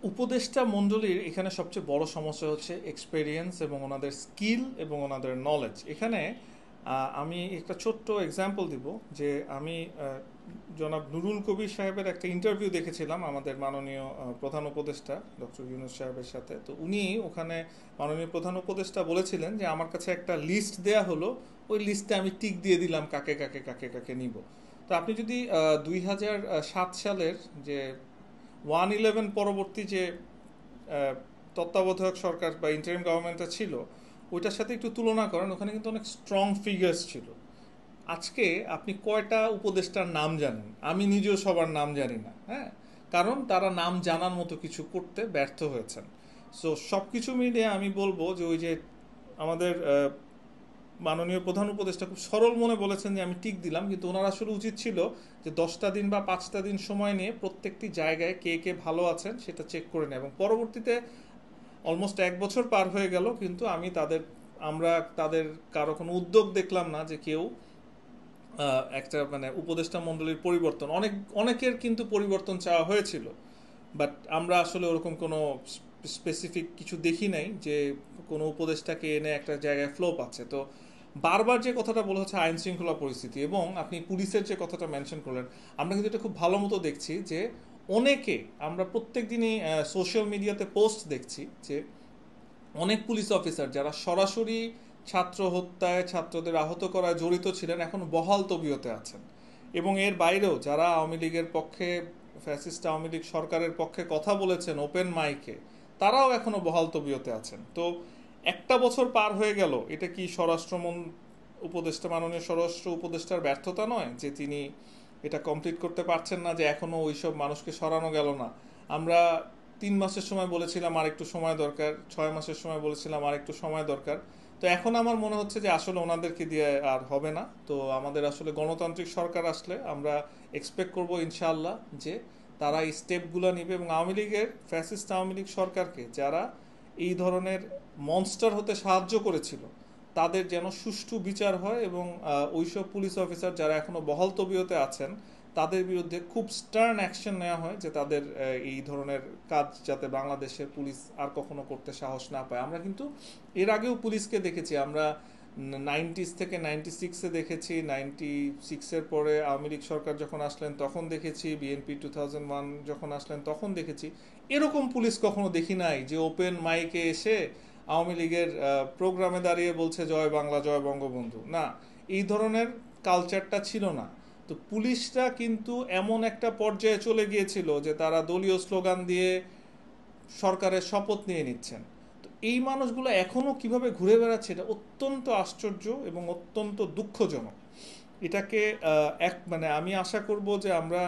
উপদেষ্টা মণ্ডলীর এখানে সবচেয়ে বড় সমস্যা হচ্ছে এক্সপেরিয়েন্স এবং ওনাদের স্কিল এবং ওনাদের নলেজ। এখানে আমি একটা ছোট্ট এক্সাম্পল দিব যে আমি জনাব নুরুল কবির সাহেবের একটা ইন্টারভিউ দেখেছিলাম আমাদের মাননীয় প্রধান উপদেষ্টা ডক্টর ইউনূস সাহেবের সাথে। তো উনি ওখানে মাননীয় প্রধান উপদেষ্টা বলেছিলেন যে আমার কাছে একটা লিস্ট দেয়া হলো, ওই লিস্টে আমি টিক দিয়ে দিলাম কাকে কাকে কাকে কাকে নিব। তো আপনি যদি 2007 সালের যে 1/11 পরবর্তী যে তত্ত্বাবধায়ক সরকার বা ইন্টারিম গভর্নমেন্টটা ছিল ওইটার সাথে একটু তুলনা করেন, ওখানে কিন্তু অনেক স্ট্রং ফিগার্স ছিল। আজকে আপনি কয়টা উপদেষ্টার নাম জানেন? আমি নিজেও সবার নাম জানি না, হ্যাঁ, কারণ তারা নাম জানার মতো কিছু করতে ব্যর্থ হয়েছেন। সো সব কিছু মিলিয়ে আমি বলবো যে ওই যে আমাদের মাননীয় প্রধান উপদেষ্টা খুব সরল মনে বলেছেন যে আমি টিক দিলাম, কিন্তু ওনার আসলে উচিত ছিল যে 10টা দিন বা 5টা দিন সময় নিয়ে প্রত্যেকটি জায়গায় কে কে ভালো আছেন সেটা চেক করে নেয়। এবং পরবর্তীতে অলমোস্ট 1 বছর পার হয়ে গেল, কিন্তু আমরা তাদের কারো কোনো উদ্যোগ দেখলাম না যে কেউ একটা মানে উপদেষ্টা মণ্ডলীর পরিবর্তন, অনেকের কিন্তু পরিবর্তন চাওয়া হয়েছিল, বাট আমরা আসলে ওরকম কোনো স্পেসিফিক কিছু দেখি নাই যে কোনো উপদেষ্টাকে এনে একটা জায়গায় ফ্লো পাচ্ছে। তো বারবার যে কথাটা বলা হচ্ছে আইন শৃঙ্খলা পরিস্থিতি, এবং আপনি পুলিশের যে কথাটা মেনশন করলেন, আমরা কিন্তু এটা খুব ভালো মতো দেখছি যে আমরা প্রত্যেক দিনই সোশ্যাল মিডিয়াতে পোস্ট দেখছি যে অনেক পুলিশ অফিসার যারা সরাসরি ছাত্র হত্যায়, ছাত্রদের আহত করায় জড়িত ছিলেন, এখন বহাল তবিয়তে আছেন। এবং এর বাইরেও যারা আওয়ামী লীগের পক্ষে, ফ্যাসিস্ট আওয়ামী লীগ সরকারের পক্ষে কথা বলেছেন ওপেন মাইকে, তারাও এখনো বহাল তবিয়তে আছেন। তো 1 বছর পার হয়ে গেল, এটা কি উপদেষ্টা, মাননীয় স্বরাষ্ট্র উপদেষ্টার ব্যর্থতা নয় যে তিনি এটা কমপ্লিট করতে পারছেন না, যে এখনো ওইসব মানুষকে সরানো গেল না? আমরা 3 মাসের সময় বলেছিলাম আর একটু সময় দরকার, 6 মাসের সময় বলেছিলাম আর একটু সময় দরকার। তো এখন আমার মনে হচ্ছে যে আসলে ওনাদেরকে দিয়ে আর হবে না। তো আমাদের আসলে গণতান্ত্রিক সরকার আসলে আমরা এক্সপেক্ট করব ইনশাআল্লাহ যে তারা এই স্টেপগুলো নিবে, এবং ফ্যাসিস্ট আওয়ামী লীগ সরকারকে যারা এই ধরনের মনস্টার হতে সাহায্য করেছিল তাদের যেন সুষ্ঠু বিচার হয়, এবং ওইসব পুলিশ অফিসার যারা এখনো বহাল তবিয়তে আছেন তাদের বিরুদ্ধে খুব স্টার্ন অ্যাকশন নেওয়া হয়, যে তাদের এই ধরনের কাজ যাতে বাংলাদেশের পুলিশ আর কখনো করতে সাহস না পায়। আমরা কিন্তু এর আগেও পুলিশকে দেখেছি, আমরা 90s থেকে 96-এ দেখেছি, 96-এর পরে আওয়ামী লীগ সরকার যখন আসলেন তখন দেখেছি, বিএনপি 2001 যখন আসলেন তখন দেখেছি। এরকম পুলিশ কখনো দেখি নাই যে ওপেন মাইকে এসে আওয়ামী লীগের প্রোগ্রামে দাঁড়িয়ে বলছে জয় বাংলা, জয় বঙ্গবন্ধু। না, এই ধরনের কালচারটা ছিল না। তো পুলিশরা কিন্তু এমন একটা পর্যায়ে চলে গিয়েছিল যে তারা দলীয় স্লোগান দিয়ে সরকারের শপথ নিয়ে নিচ্ছেন। তো এই মানুষগুলো এখনো কিভাবে ঘুরে বেড়াচ্ছে, এটা অত্যন্ত আশ্চর্য এবং অত্যন্ত দুঃখজনক। এটাকে মানে আমি আশা করব যে আমরা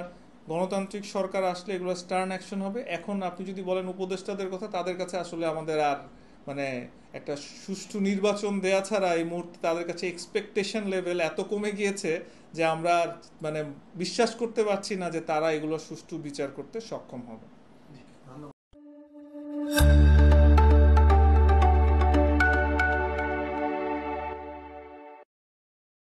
গণতান্ত্রিক সরকার আসলে এগুলো স্টার্ন অ্যাকশন হবে। এখন আপনি যদি বলেন উপদেষ্টাদের কথা, তাদের কাছে আসলে আমাদের আর মানে একটা সুষ্ঠু নির্বাচন দেয়া ছাড়া এই মুহূর্তে তাদের কাছে এক্সপেকটেশন লেভেল এত কমে গিয়েছে যে আমরা মানে বিশ্বাস করতে পারছি না যে তারা এগুলো সুষ্ঠু বিচার করতে সক্ষম হবে।